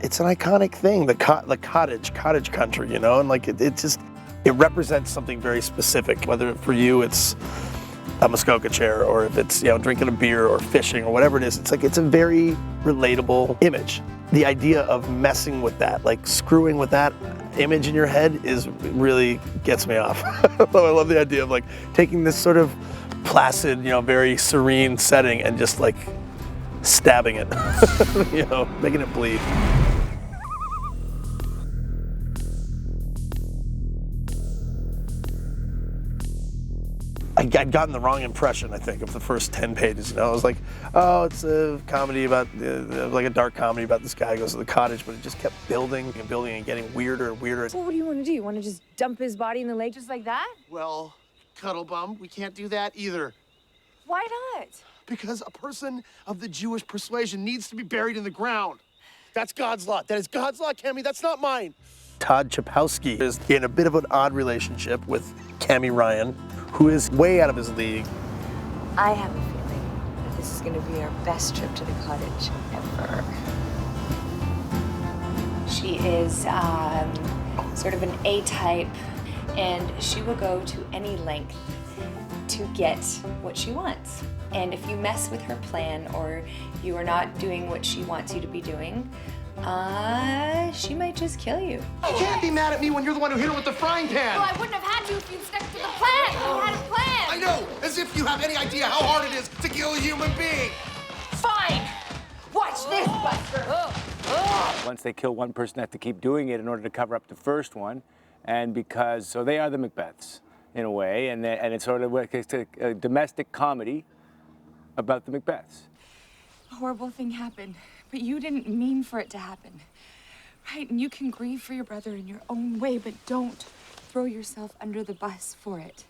it's an iconic thing, the cottage country, you know, and like it represents something very specific, whether for you it's a Muskoka chair or if it's, you know, drinking a beer or fishing or whatever it is. It's like, it's a very relatable image. The idea of messing with that, like screwing with that image in your head really gets me off. I love the idea of like taking this sort of placid, you know, very serene setting and just like stabbing it, you know, making it bleed. I'd gotten the wrong impression, I think, of the first 10 pages. You know, I was like, oh, it's a comedy about, like a dark comedy about this guy who goes to the cottage, but it just kept building and building and getting weirder and weirder. So what do you want to do? You want to just dump his body in the lake just like that? Well, Cuddle Bum, we can't do that either. Why not? Because a person of the Jewish persuasion needs to be buried in the ground. That's God's law. That is God's law, Cammy. That's not mine. Todd Chapowski is in a bit of an odd relationship with Cammy Ryan, who is way out of his league. I have a feeling that this is going to be our best trip to the cottage ever. She is sort of an A-type, and she will go to any length to get what she wants. And if you mess with her plan or you are not doing what she wants you to be doing, she might just kill you. You can't be mad at me when you're the one who hit her with the frying pan. Well, I wouldn't have had to if you'd stuck to the plan. You had a plan. I know, as if you have any idea how hard it is to kill a human being. Fine. Watch this, Buster. Once they kill one person, they have to keep doing it in order to cover up the first one. And so they are the Macbeths, in a way, and it's sort of it's a domestic comedy about the Macbeths. A horrible thing happened, but you didn't mean for it to happen, right? And you can grieve for your brother in your own way, but don't throw yourself under the bus for it.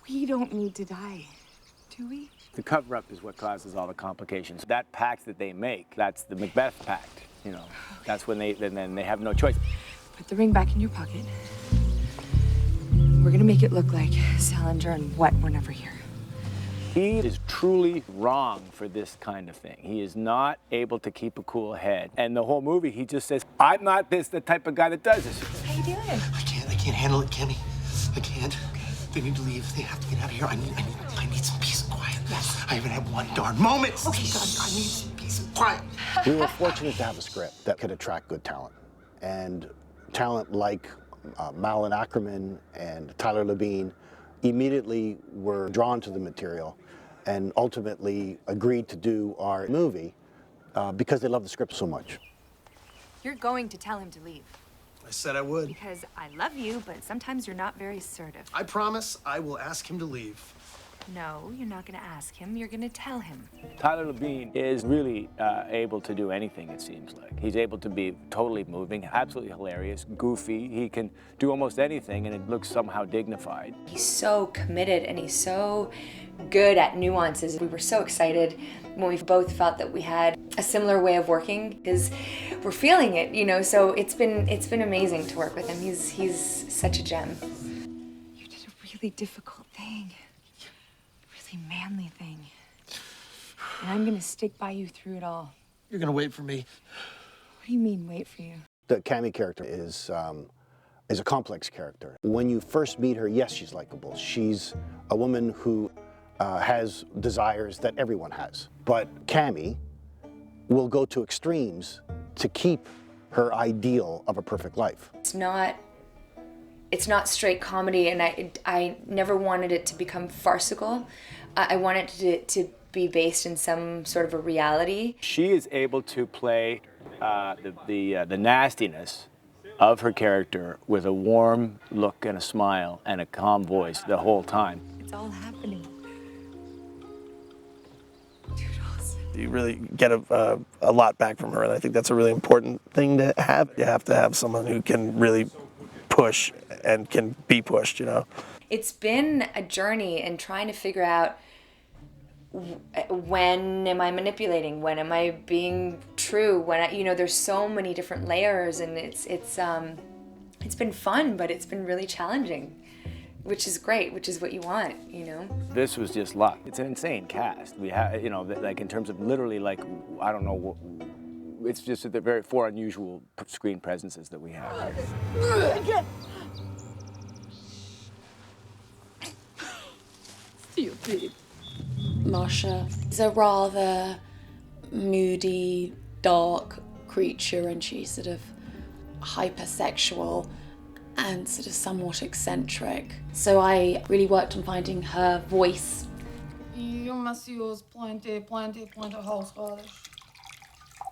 We don't need to die, do we? The cover-up is what causes all the complications. That pact that they make, that's the Macbeth pact, you know. Okay. That's when then they have no choice. Put the ring back in your pocket. We're gonna make it look like Salinger and what we're never here. He is truly wrong for this kind of thing. He is not able to keep a cool head. And the whole movie, he just says, I'm not the type of guy that does this. How you doing? I can't handle it, Cammy. I can't. Okay. They need to leave. They have to get out of here. I need some peace and quiet. Yes. I haven't had one darn moment. Okay, I need some peace and quiet. We were fortunate to have a script that could attract good talent. And talent like Malin Ackerman and Tyler Labine immediately were drawn to the material and ultimately agreed to do our movie because they love the script so much. You're going to tell him to leave. I said I would. Because I love you, but sometimes you're not very assertive. I promise I will ask him to leave. No, you're not going to ask him. You're going to tell him. Tyler Labine is really able to do anything, it seems like. He's able to be totally moving, absolutely hilarious, goofy. He can do almost anything, and it looks somehow dignified. He's so committed and he's so good at nuances. We were so excited when we both felt that we had a similar way of working because we're feeling it, you know, so it's been amazing to work with him. He's such a gem. You did a really difficult thing. Really manly thing. And I'm gonna stick by you through it all. You're gonna wait for me. What do you mean, wait for you? The Cammy character is a complex character. When you first meet her, yes, she's likable. She's a woman who has desires that everyone has. But Cammy will go to extremes to keep her ideal of a perfect life. It's not straight comedy, and I never wanted it to become farcical. I wanted it to be based in some sort of a reality. She is able to play the nastiness of her character with a warm look and a smile and a calm voice the whole time. It's all happening. You really get a lot back from her, and I think that's a really important thing to have. You have to have someone who can really push and can be pushed, you know. It's been a journey in trying to figure out when am I manipulating, when am I being true, there's so many different layers, and it's been fun, but it's been really challenging, which is great, which is what you want, you know. This was just luck. It's an insane cast. We have, like in terms of literally, like, I don't know it's just that they're very four unusual screen presences that we have. Stupid. Masha is a rather moody, dark creature, and she's sort of hypersexual and sort of somewhat eccentric. So I really worked on finding her voice. You must use plenty horseradish.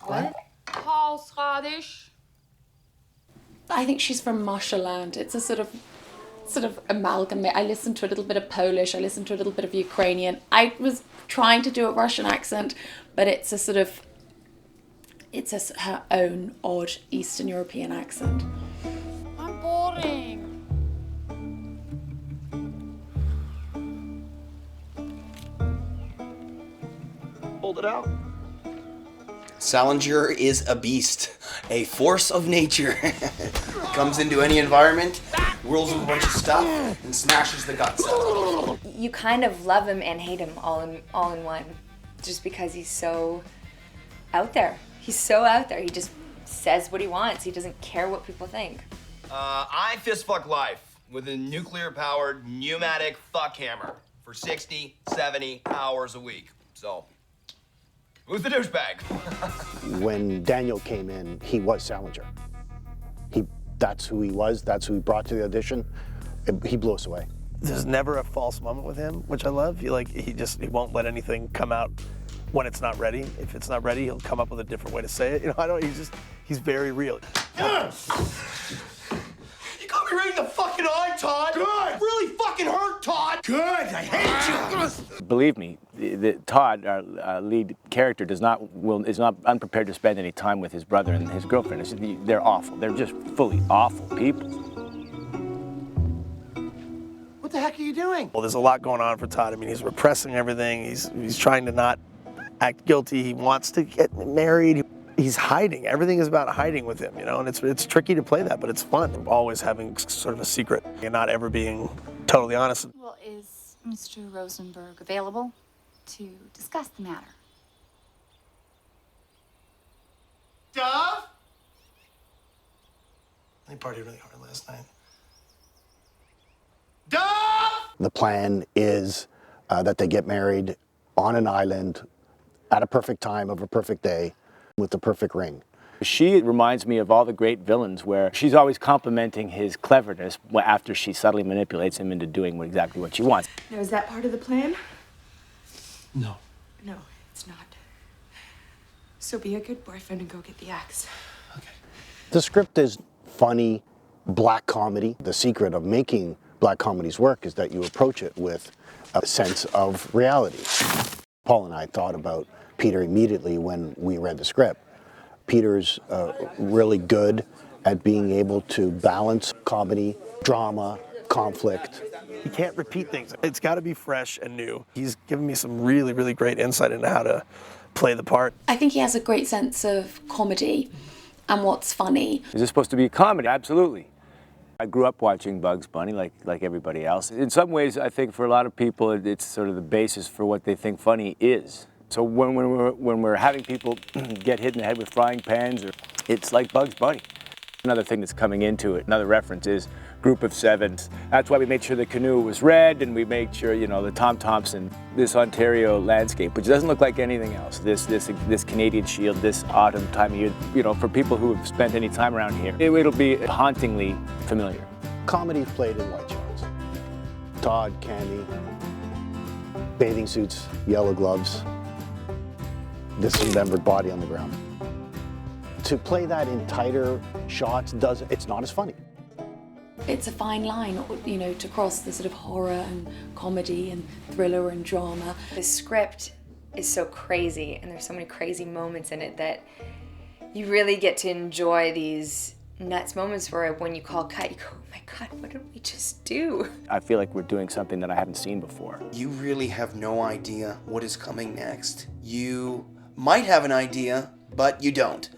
What? Horseradish. I think she's from Mashaland. It's a sort of amalgamate. I listened to a little bit of Polish, I listened to a little bit of Ukrainian. I was trying to do a Russian accent, but it's her own odd Eastern European accent. I'm boring. Hold it out. Salinger is a beast, a force of nature. Comes into any environment, whirls with a bunch of stuff, and smashes the guts out. You kind of love him and hate him all in one, just because he's so out there. He's so out there. He just says what he wants. He doesn't care what people think. I fist fuck life with a nuclear-powered pneumatic fuck hammer for 60, 70 hours a week. So, who's the douchebag? When Daniel came in, he was Salinger. That's who he was. That's who he brought to the audition. He blew us away. There's never a false moment with him, which I love. He won't let anything come out when it's not ready. If it's not ready, he'll come up with a different way to say it. He's very real. You got me right in the fucking eye, Todd. Good. Really fucking hurt, Todd. Good. I hate you. Believe me, Todd, our lead character, is not unprepared to spend any time with his brother and his girlfriend. They're awful. They're just fully awful people. What the heck are you doing? Well, there's a lot going on for Todd. I mean, he's repressing everything. He's trying to not act guilty. He wants to get married. He's hiding. Everything is about hiding with him, and it's tricky to play that, but it's fun. Always having sort of a secret and not ever being totally honest. Well, is Mr. Rosenberg available to discuss the matter? Dove? I partied really hard last night. Dove! The plan is that they get married on an island at a perfect time of a perfect day with the perfect ring. She reminds me of all the great villains where she's always complimenting his cleverness after she subtly manipulates him into doing exactly what she wants. Now, is that part of the plan? No. No, it's not. So be a good boyfriend and go get the axe. Okay. The script is funny, black comedy. The secret of making black comedies work is that you approach it with a sense of reality. Paul and I thought about Peter immediately when we read the script. Peter's really good at being able to balance comedy, drama, conflict. He can't repeat things. It's got to be fresh and new. He's given me some really, really great insight into how to play the part. I think he has a great sense of comedy and what's funny. Is this supposed to be a comedy? Absolutely. I grew up watching Bugs Bunny like everybody else. In some ways, I think for a lot of people, it's sort of the basis for what they think funny is. So when we're having people get hit in the head with frying pans, it's like Bugs Bunny. Another thing that's coming into it, another reference is Group of Sevens. That's why we made sure the canoe was red, and we made sure, the Tom Thompson, this Ontario landscape, which doesn't look like anything else. This Canadian Shield, this autumn time of year, for people who have spent any time around here, it'll be hauntingly familiar. Comedy played in white shirts. Todd, Candy, bathing suits, yellow gloves, dismembered body on the ground. To play that in tighter shots, it's not as funny. It's a fine line, to cross the sort of horror and comedy and thriller and drama. The script is so crazy, and there's so many crazy moments in it that you really get to enjoy these nuts moments where when you call cut, you go, oh my God, what did we just do? I feel like we're doing something that I haven't seen before. You really have no idea what is coming next. You might have an idea, but you don't.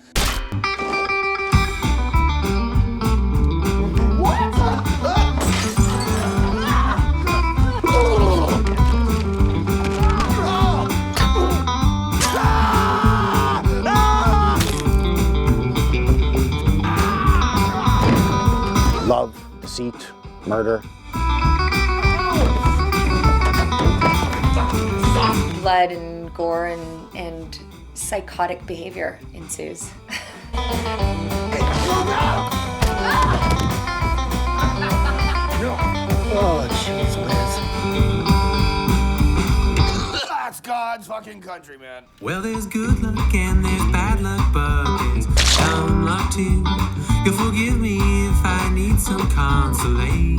deceit, murder. Blood and gore and psychotic behavior ensues. Oh, jeez, Liz. That's God's fucking country, man. Well, there's good luck and there's bad luck, but there's dumb luck too. You'll forgive me if I need some consolation.